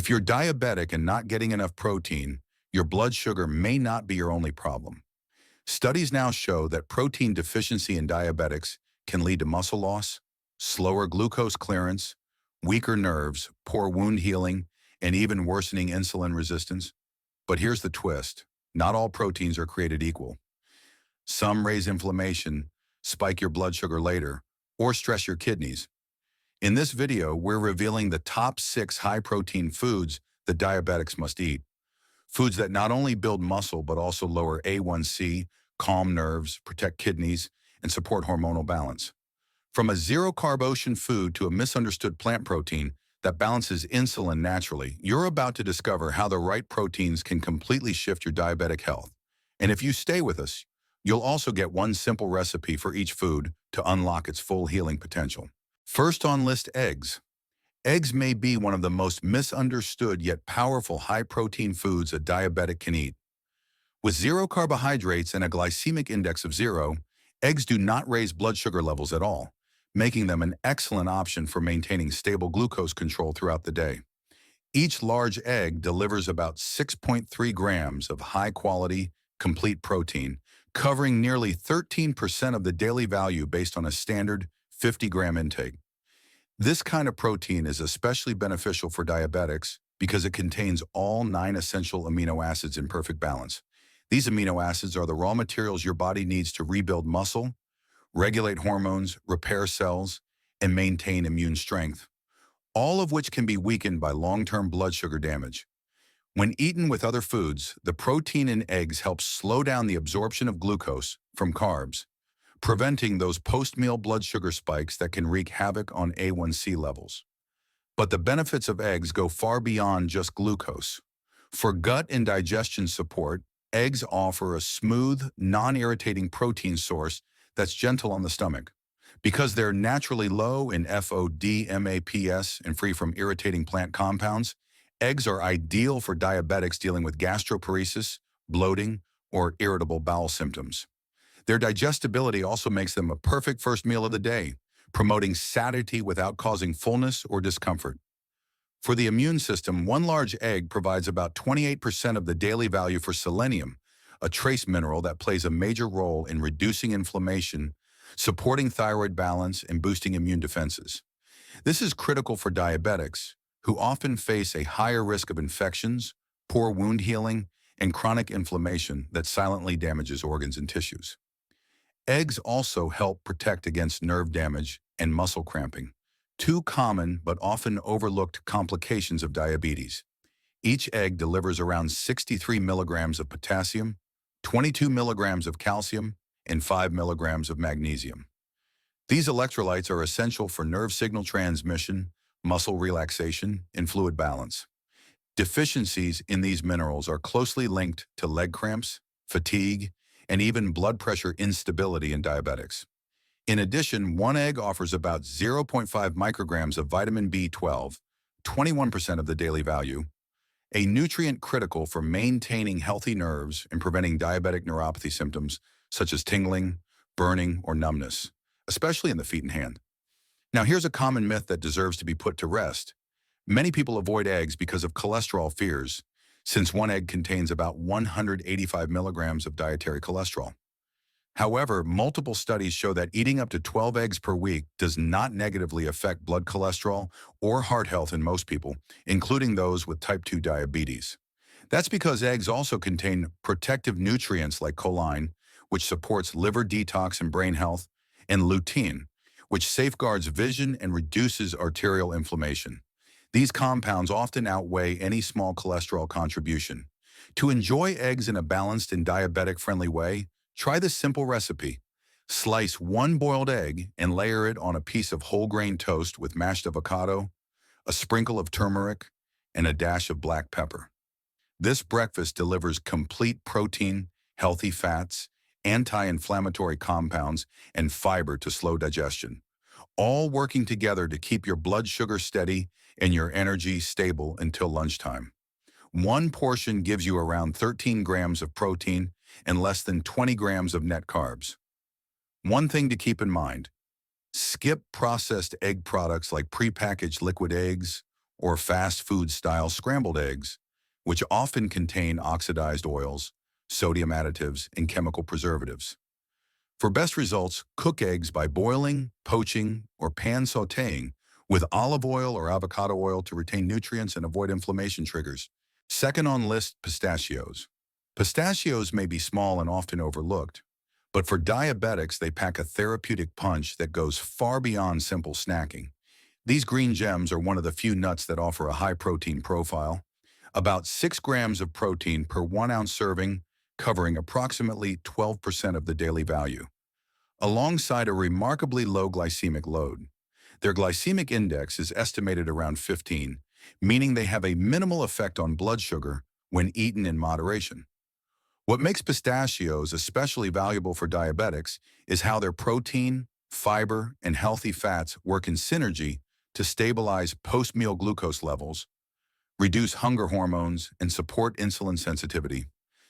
If you're diabetic and not getting enough protein, your blood sugar may not be your only problem. Studies now show that protein deficiency in diabetics can lead to muscle loss, slower glucose clearance, weaker nerves, poor wound healing, and even worsening insulin resistance. But here's the twist. Not all proteins are created equal. Some raise inflammation, spike your blood sugar later, or stress your kidneys. In this video, we're revealing the top 6 high-protein foods that diabetics must eat. Foods that not only build muscle but also lower A1C, calm nerves, protect kidneys, and support hormonal balance. From a zero-carb ocean food to a misunderstood plant protein that balances insulin naturally, you're about to discover how the right proteins can completely shift your diabetic health. And if you stay with us, you'll also get one simple recipe for each food to unlock its full healing potential. First on list, eggs. Eggs may be one of the most misunderstood yet powerful high-protein foods a diabetic can eat. With zero carbohydrates and a glycemic index of 0, eggs do not raise blood sugar levels at all, making them an excellent option for maintaining stable glucose control throughout the day. Each large egg delivers about 6.3 grams of high-quality, complete protein, covering nearly 13% of the daily value based on a standard 50-gram intake. This kind of protein is especially beneficial for diabetics because it contains all 9 essential amino acids in perfect balance. These amino acids are the raw materials your body needs to rebuild muscle, regulate hormones, repair cells, and maintain immune strength, all of which can be weakened by long-term blood sugar damage. When eaten with other foods, the protein in eggs helps slow down the absorption of glucose from carbs, preventing those post-meal blood sugar spikes that can wreak havoc on A1C levels. But the benefits of eggs go far beyond just glucose. For gut and digestion support, eggs offer a smooth, non-irritating protein source that's gentle on the stomach. Because they're naturally low in FODMAPs and free from irritating plant compounds, eggs are ideal for diabetics dealing with gastroparesis, bloating, or irritable bowel symptoms. Their digestibility also makes them a perfect first meal of the day, promoting satiety without causing fullness or discomfort. For the immune system, one large egg provides about 28% of the daily value for selenium, a trace mineral that plays a major role in reducing inflammation, supporting thyroid balance, and boosting immune defenses. This is critical for diabetics, who often face a higher risk of infections, poor wound healing, and chronic inflammation that silently damages organs and tissues. Eggs also help protect against nerve damage and muscle cramping, 2 common but often overlooked complications of diabetes. Each egg delivers around 63 milligrams of potassium, 22 milligrams of calcium, and 5 milligrams of magnesium. These electrolytes are essential for nerve signal transmission, muscle relaxation, and fluid balance. Deficiencies in these minerals are closely linked to leg cramps, fatigue, and even blood pressure instability in diabetics. In addition, one egg offers about 0.5 micrograms of vitamin B12, 21% of the daily value, a nutrient critical for maintaining healthy nerves and preventing diabetic neuropathy symptoms such as tingling, burning, or numbness, especially in the feet and hand. Now, here's a common myth that deserves to be put to rest. Many people avoid eggs because of cholesterol fears, since one egg contains about 185 milligrams of dietary cholesterol. However, multiple studies show that eating up to 12 eggs per week does not negatively affect blood cholesterol or heart health in most people, including those with type 2 diabetes. That's because eggs also contain protective nutrients like choline, which supports liver detox and brain health, and lutein, which safeguards vision and reduces arterial inflammation. These compounds often outweigh any small cholesterol contribution. To enjoy eggs in a balanced and diabetic-friendly way, try this simple recipe. Slice one boiled egg and layer it on a piece of whole grain toast with mashed avocado, a sprinkle of turmeric, and a dash of black pepper. This breakfast delivers complete protein, healthy fats, anti-inflammatory compounds, and fiber to slow digestion, all working together to keep your blood sugar steady and your energy stable until lunchtime. One portion gives you around 13 grams of protein and less than 20 grams of net carbs. One thing to keep in mind: skip processed egg products like prepackaged liquid eggs or fast food-style scrambled eggs, which often contain oxidized oils, sodium additives, and chemical preservatives. For best results, cook eggs by boiling, poaching, or pan sautéing with olive oil or avocado oil to retain nutrients and avoid inflammation triggers. Second on list, pistachios. Pistachios may be small and often overlooked, but for diabetics, they pack a therapeutic punch that goes far beyond simple snacking. These green gems are one of the few nuts that offer a high protein profile, about 6 grams of protein per 1 ounce serving, covering approximately 12% of the daily value, alongside a remarkably low glycemic load. Their glycemic index is estimated around 15, meaning they have a minimal effect on blood sugar when eaten in moderation. What makes pistachios especially valuable for diabetics is how their protein, fiber, and healthy fats work in synergy to stabilize post-meal glucose levels, reduce hunger hormones, and support insulin sensitivity.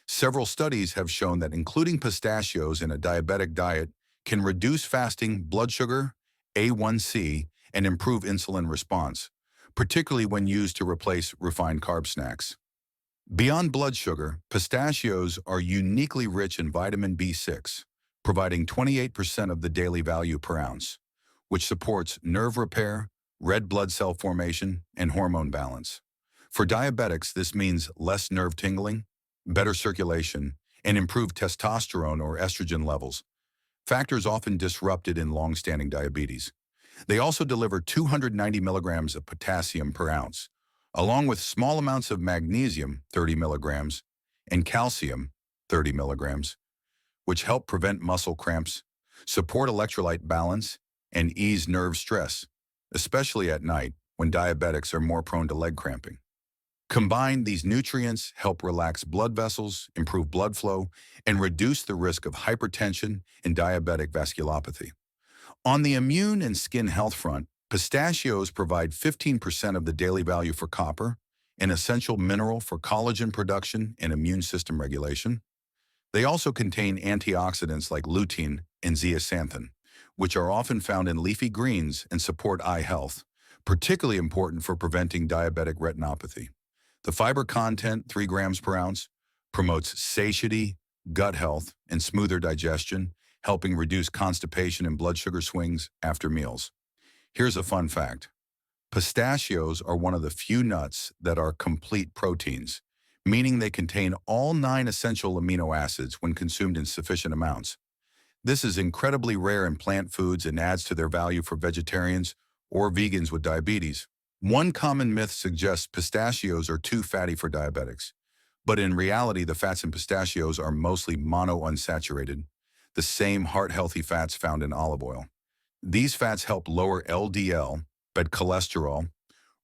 Several studies have shown that including pistachios in a diabetic diet can reduce fasting blood sugar, A1C, and improve insulin response, particularly when used to replace refined carb snacks. Beyond blood sugar, pistachios are uniquely rich in vitamin B6, providing 28% of the daily value per ounce, which supports nerve repair, red blood cell formation, and hormone balance. For diabetics, this means less nerve tingling, better circulation, and improved testosterone or estrogen levels, factors often disrupted in long-standing diabetes. They also deliver 290 milligrams of potassium per ounce, along with small amounts of magnesium, 30 milligrams, and calcium, 30 milligrams, which help prevent muscle cramps, support electrolyte balance, and ease nerve stress, especially at night when diabetics are more prone to leg cramping. Combined, these nutrients help relax blood vessels, improve blood flow, and reduce the risk of hypertension and diabetic vasculopathy. On the immune and skin health front, pistachios provide 15% of the daily value for copper, an essential mineral for collagen production and immune system regulation. They also contain antioxidants like lutein and zeaxanthin, which are often found in leafy greens and support eye health, particularly important for preventing diabetic retinopathy. The fiber content, 3 grams per ounce, promotes satiety, gut health, and smoother digestion, helping reduce constipation and blood sugar swings after meals. Here's a fun fact. Pistachios are one of the few nuts that are complete proteins, meaning they contain all 9 essential amino acids when consumed in sufficient amounts. This is incredibly rare in plant foods and adds to their value for vegetarians or vegans with diabetes. One common myth suggests pistachios are too fatty for diabetics, but in reality, the fats in pistachios are mostly monounsaturated, the same heart-healthy fats found in olive oil. These fats help lower LDL, bad cholesterol,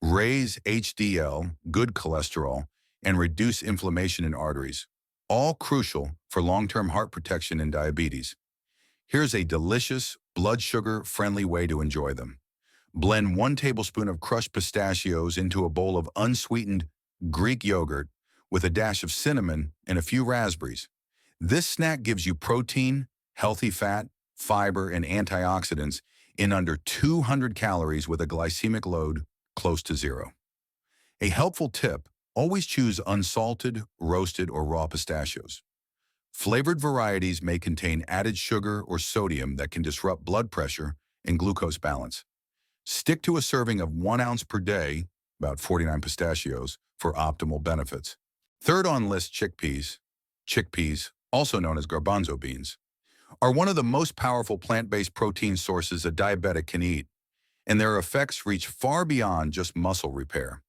raise HDL, good cholesterol, and reduce inflammation in arteries, all crucial for long-term heart protection in diabetes. Here's a delicious, blood sugar-friendly way to enjoy them. Blend 1 tablespoon of crushed pistachios into a bowl of unsweetened Greek yogurt with a dash of cinnamon and a few raspberries. This snack gives you protein, healthy fat, fiber, and antioxidants in under 200 calories with a glycemic load close to 0. A helpful tip, always choose unsalted, roasted, or raw pistachios. Flavored varieties may contain added sugar or sodium that can disrupt blood pressure and glucose balance. Stick to a serving of 1 ounce per day, about 49 pistachios, for optimal benefits. Third on list, chickpeas. Chickpeas, also known as garbanzo beans, are one of the most powerful plant-based protein sources a diabetic can eat, and their effects reach far beyond just muscle repair.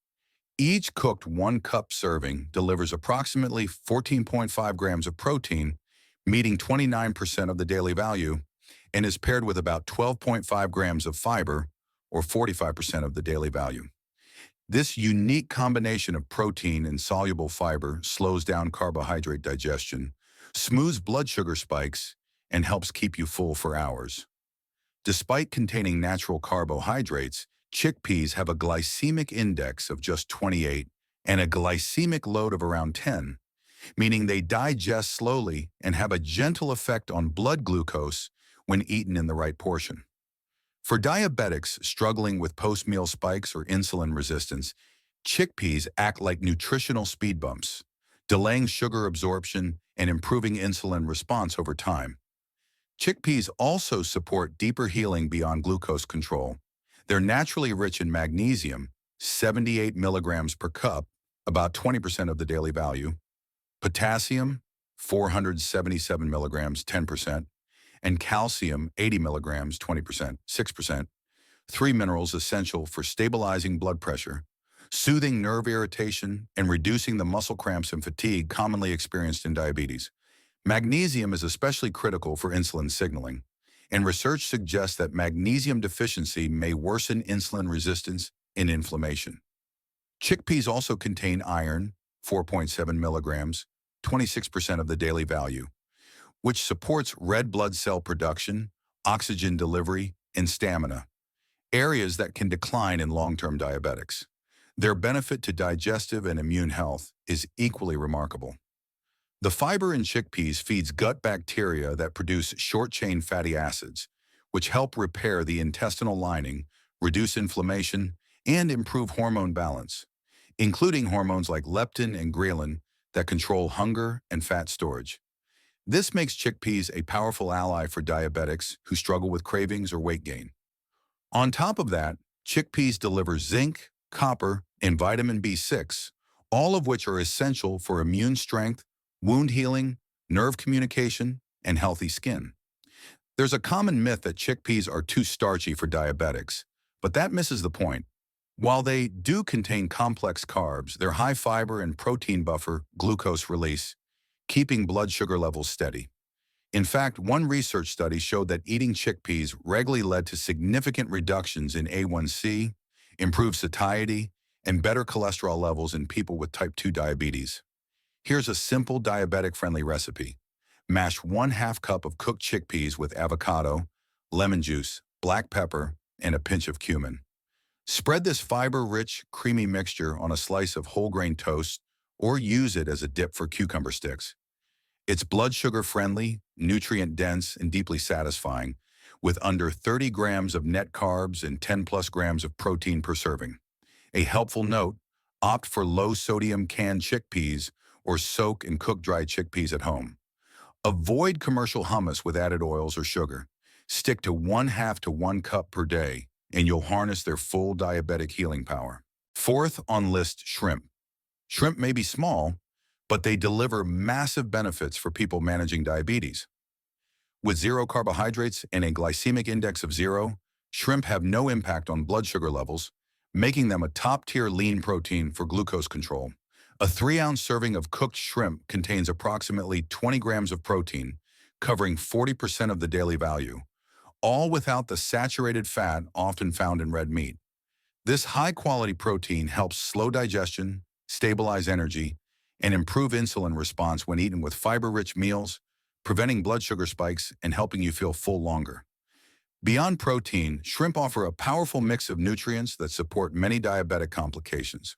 Each cooked 1 cup serving delivers approximately 14.5 grams of protein, meeting 29% of the daily value, and is paired with about 12.5 grams of fiber, or 45% of the daily value. This unique combination of protein and soluble fiber slows down carbohydrate digestion, smooths blood sugar spikes, and helps keep you full for hours. Despite containing natural carbohydrates, chickpeas have a glycemic index of just 28 and a glycemic load of around 10, meaning they digest slowly and have a gentle effect on blood glucose when eaten in the right portion. For diabetics struggling with post-meal spikes or insulin resistance, chickpeas act like nutritional speed bumps, delaying sugar absorption and improving insulin response over time. Chickpeas also support deeper healing beyond glucose control. They're naturally rich in magnesium, 78 milligrams per cup, about 20% of the daily value, potassium, 477 milligrams, 10%, and calcium, 80 milligrams, 20%, 6%, three minerals essential for stabilizing blood pressure, soothing nerve irritation, and reducing the muscle cramps and fatigue commonly experienced in diabetes. Magnesium is especially critical for insulin signaling, and research suggests that magnesium deficiency may worsen insulin resistance and inflammation. Chickpeas also contain iron, 4.7 milligrams, 26% of the daily value, which supports red blood cell production, oxygen delivery, and stamina, areas that can decline in long-term diabetics. Their benefit to digestive and immune health is equally remarkable. The fiber in chickpeas feeds gut bacteria that produce short-chain fatty acids, which help repair the intestinal lining, reduce inflammation, and improve hormone balance, including hormones like leptin and ghrelin that control hunger and fat storage. This makes chickpeas a powerful ally for diabetics who struggle with cravings or weight gain. On top of that, chickpeas deliver zinc, copper, and vitamin B6, all of which are essential for immune strength, wound healing, nerve communication, and healthy skin. There's a common myth that chickpeas are too starchy for diabetics, but that misses the point. While they do contain complex carbs, their high fiber and protein buffer glucose release, keeping blood sugar levels steady. In fact, one research study showed that eating chickpeas regularly led to significant reductions in A1C, improved satiety, and better cholesterol levels in people with type 2 diabetes. Here's a simple diabetic-friendly recipe. Mash 1/2 cup of cooked chickpeas with avocado, lemon juice, black pepper, and a pinch of cumin. Spread this fiber-rich, creamy mixture on a slice of whole grain toast or use it as a dip for cucumber sticks. It's blood sugar friendly, nutrient dense, and deeply satisfying, with under 30 grams of net carbs and 10 plus grams of protein per serving. A helpful note, opt for low sodium canned chickpeas or soak and cook dried chickpeas at home. Avoid commercial hummus with added oils or sugar. Stick to 1/2 to 1 cup per day, and you'll harness their full diabetic healing power. Fourth on list, shrimp. Shrimp may be small, but they deliver massive benefits for people managing diabetes. With zero carbohydrates and a glycemic index of 0, shrimp have no impact on blood sugar levels, making them a top-tier lean protein for glucose control. A 3-ounce serving of cooked shrimp contains approximately 20 grams of protein, covering 40% of the daily value, all without the saturated fat often found in red meat. This high-quality protein helps slow digestion, stabilize energy, and improve insulin response when eaten with fiber-rich meals, preventing blood sugar spikes and helping you feel full longer. Beyond protein, shrimp offer a powerful mix of nutrients that support many diabetic complications.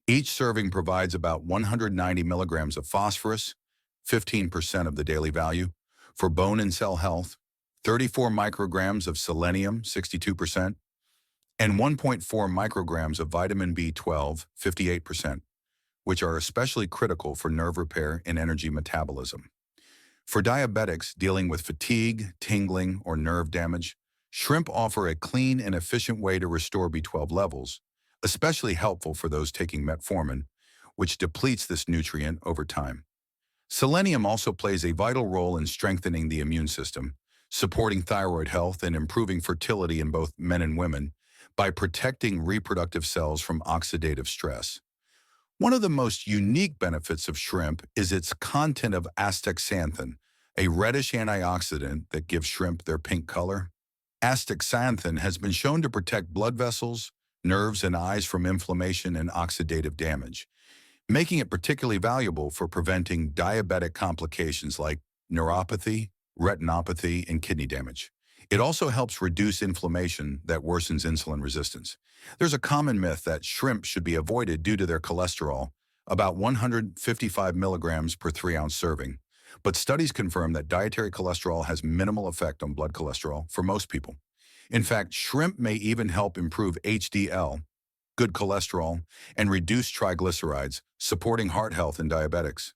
Each serving provides about 190 milligrams of phosphorus, 15% of the daily value, for bone and cell health, 34 micrograms of selenium, 62%, and 1.4 micrograms of vitamin B12, 58%, which are especially critical for nerve repair and energy metabolism. For diabetics dealing with fatigue, tingling, or nerve damage, shrimp offer a clean and efficient way to restore B12 levels, especially helpful for those taking metformin, which depletes this nutrient over time. Selenium also plays a vital role in strengthening the immune system, supporting thyroid health and improving fertility in both men and women by protecting reproductive cells from oxidative stress. One of the most unique benefits of shrimp is its content of astaxanthin, a reddish antioxidant that gives shrimp their pink color. Astaxanthin has been shown to protect blood vessels, nerves, and eyes from inflammation and oxidative damage, making it particularly valuable for preventing diabetic complications like neuropathy, retinopathy, and kidney damage. It also helps reduce inflammation that worsens insulin resistance. There's a common myth that shrimp should be avoided due to their cholesterol, about 155 milligrams per 3-ounce serving, but studies confirm that dietary cholesterol has minimal effect on blood cholesterol for most people. In fact, shrimp may even help improve HDL, good cholesterol, and reduce triglycerides, supporting heart health in diabetics.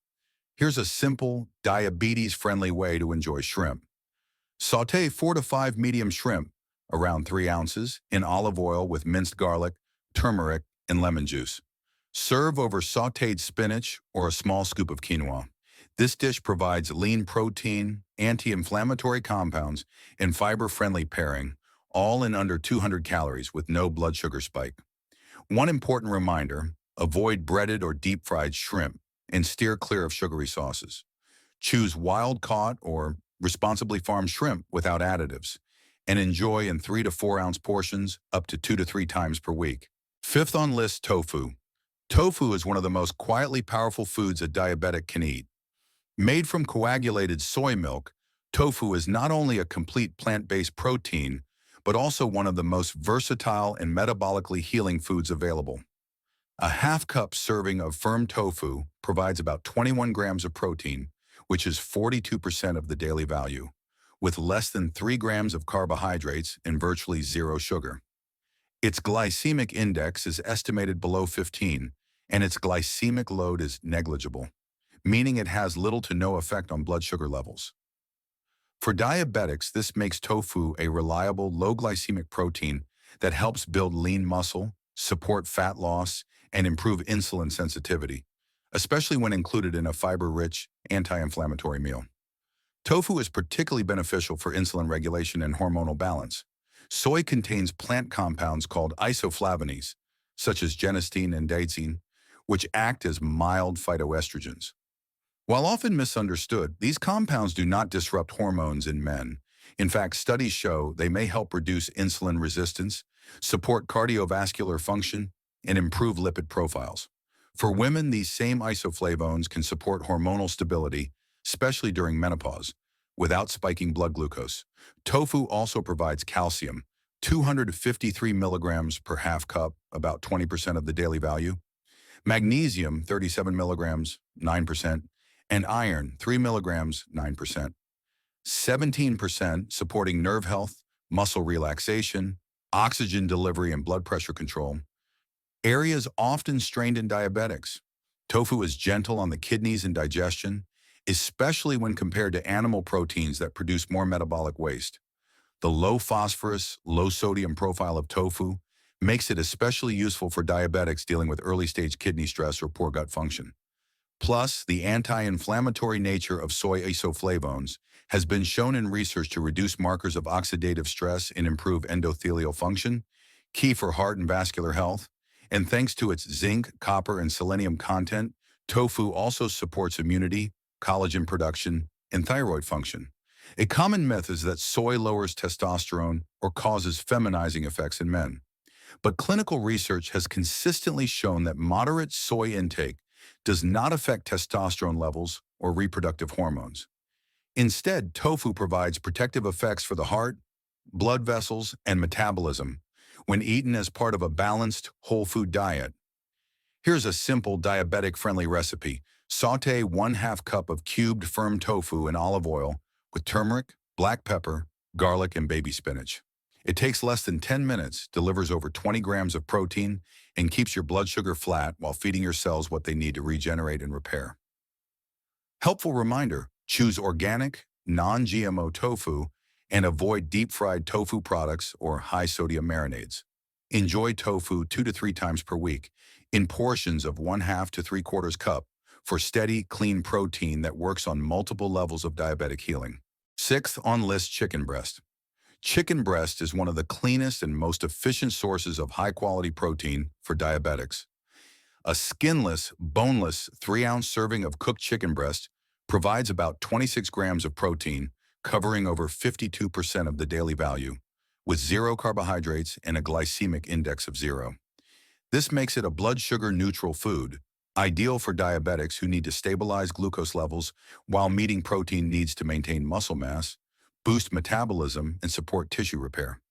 Here's a simple, diabetes-friendly way to enjoy shrimp. Sauté 4 to 5 medium shrimp, around 3 ounces, in olive oil with minced garlic, turmeric, and lemon juice. Serve over sautéed spinach or a small scoop of quinoa. This dish provides lean protein, anti-inflammatory compounds, and fiber-friendly pairing, all in under 200 calories with no blood sugar spike. One important reminder, avoid breaded or deep-fried shrimp and steer clear of sugary sauces. Choose wild-caught or responsibly farmed shrimp without additives, and enjoy in 3 to 4 ounce portions up to 2 to 3 times per week. Fifth on list, tofu. Tofu is one of the most quietly powerful foods a diabetic can eat. Made from coagulated soy milk, tofu is not only a complete plant-based protein, but also one of the most versatile and metabolically healing foods available. A half-cup serving of firm tofu provides about 21 grams of protein, which is 42% of the daily value, with less than 3 grams of carbohydrates and virtually zero sugar. Its glycemic index is estimated below 15, and its glycemic load is negligible, meaning it has little to no effect on blood sugar levels. For diabetics, this makes tofu a reliable, low glycemic protein that helps build lean muscle, support fat loss, and improve insulin sensitivity, especially when included in a fiber-rich, anti-inflammatory meal. Tofu is particularly beneficial for insulin regulation and hormonal balance. Soy contains plant compounds called isoflavones, such as genistein and daidzein, which act as mild phytoestrogens. While often misunderstood, these compounds do not disrupt hormones in men. In fact, studies show they may help reduce insulin resistance, support cardiovascular function, and improve lipid profiles. For women, these same isoflavones can support hormonal stability, especially during menopause, without spiking blood glucose. Tofu also provides calcium, 253 milligrams per half cup, about 20% of the daily value, magnesium, 37 milligrams, 9%, and iron, 3 milligrams, 9%. 17% supporting nerve health, muscle relaxation, oxygen delivery, and blood pressure control. Areas often strained in diabetics. Tofu is gentle on the kidneys and digestion, especially when compared to animal proteins that produce more metabolic waste. The low phosphorus, low sodium profile of tofu makes it especially useful for diabetics dealing with early-stage kidney stress or poor gut function. Plus, the anti-inflammatory nature of soy isoflavones has been shown in research to reduce markers of oxidative stress and improve endothelial function, key for heart and vascular health. And thanks to its zinc, copper, and selenium content, tofu also supports immunity, collagen production, and thyroid function. A common myth is that soy lowers testosterone or causes feminizing effects in men. But clinical research has consistently shown that moderate soy intake does not affect testosterone levels or reproductive hormones. Instead, tofu provides protective effects for the heart, blood vessels, and metabolism when eaten as part of a balanced, whole food diet. Here's a simple diabetic-friendly recipe. Sauté 1/2 cup of cubed firm tofu in olive oil with turmeric, black pepper, garlic, and baby spinach. It takes less than 10 minutes, delivers over 20 grams of protein, and keeps your blood sugar flat while feeding your cells what they need to regenerate and repair. Helpful reminder, choose organic, non-GMO tofu and avoid deep-fried tofu products or high-sodium marinades. Enjoy tofu 2 to 3 times per week in portions of 1/2 to 3/4 cup for steady, clean protein that works on multiple levels of diabetic healing. Sixth on list, chicken breast. Chicken breast is one of the cleanest and most efficient sources of high-quality protein for diabetics. A skinless, boneless 3-ounce serving of cooked chicken breast provides about 26 grams of protein, covering over 52% of the daily value, with zero carbohydrates and a glycemic index of 0. This makes it a blood sugar neutral food, ideal for diabetics who need to stabilize glucose levels while meeting protein needs to maintain muscle mass, boost metabolism, and support tissue repair.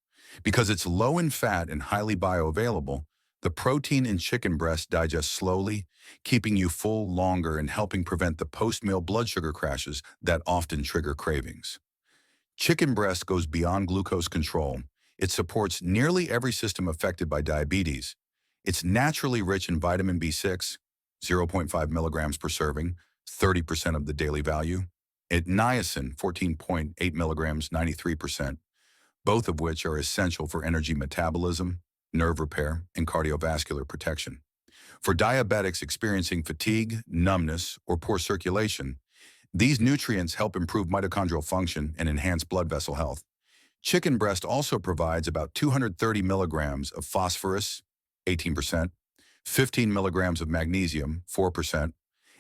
Because it's low in fat and highly bioavailable, the protein in chicken breast digests slowly, keeping you full longer and helping prevent the post-meal blood sugar crashes that often trigger cravings. Chicken breast goes beyond glucose control. It supports nearly every system affected by diabetes. It's naturally rich in vitamin B6, 0.5 milligrams per serving, 30% of the daily value, and niacin, 14.8 milligrams, 93%, both of which are essential for energy metabolism, nerve repair, and cardiovascular protection. For diabetics experiencing fatigue, numbness, or poor circulation, these nutrients help improve mitochondrial function and enhance blood vessel health. Chicken breast also provides about 230 milligrams of phosphorus, 18%, 15 milligrams of magnesium, 4%,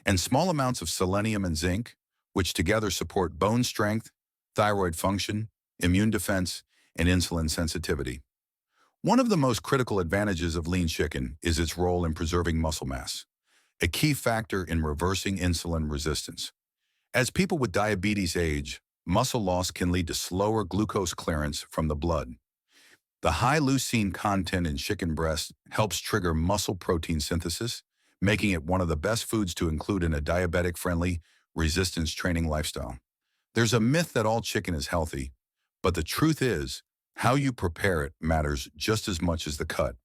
and small amounts of selenium and zinc, which together support bone strength, thyroid function, immune defense, and insulin sensitivity. One of the most critical advantages of lean chicken is its role in preserving muscle mass, a key factor in reversing insulin resistance. As people with diabetes age, muscle loss can lead to slower glucose clearance from the blood. The high leucine content in chicken breast helps trigger muscle protein synthesis, making it one of the best foods to include in a diabetic-friendly, resistance training lifestyle. There's a myth that all chicken is healthy, but the truth is, how you prepare it matters just as much as the cut.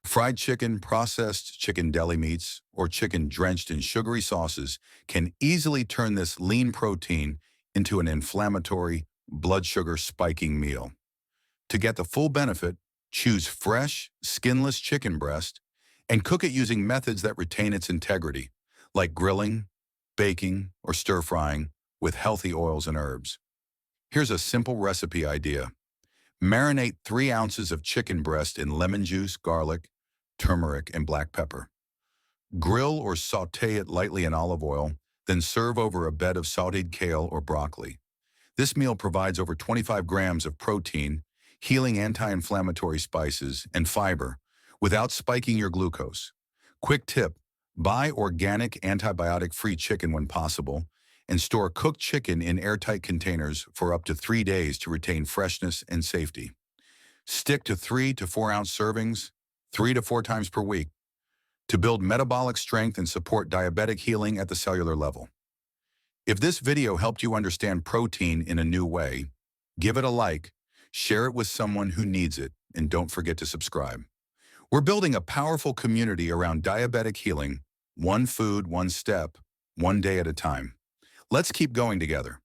Fried chicken, processed chicken deli meats, or chicken drenched in sugary sauces can easily turn this lean protein into an inflammatory, blood sugar spiking meal. To get the full benefit, choose fresh, skinless chicken breast and cook it using methods that retain its integrity, like grilling, baking, or stir-frying with healthy oils and herbs. Here's a simple recipe idea. Marinate 3 ounces of chicken breast in lemon juice, garlic, turmeric, and black pepper. Grill or saute it lightly in olive oil, then serve over a bed of sauteed kale or broccoli. This meal provides over 25 grams of protein, healing anti-inflammatory spices, and fiber without spiking your glucose. Quick tip, buy organic antibiotic-free chicken when possible, and store cooked chicken in airtight containers for up to 3 days to retain freshness and safety. Stick to 3 to 4 ounce servings, 3 to 4 times per week, to build metabolic strength and support diabetic healing at the cellular level. If this video helped you understand protein in a new way, give it a like, share it with someone who needs it, and don't forget to subscribe. We're building a powerful community around diabetic healing, one food, one step, one day at a time. Let's keep going together.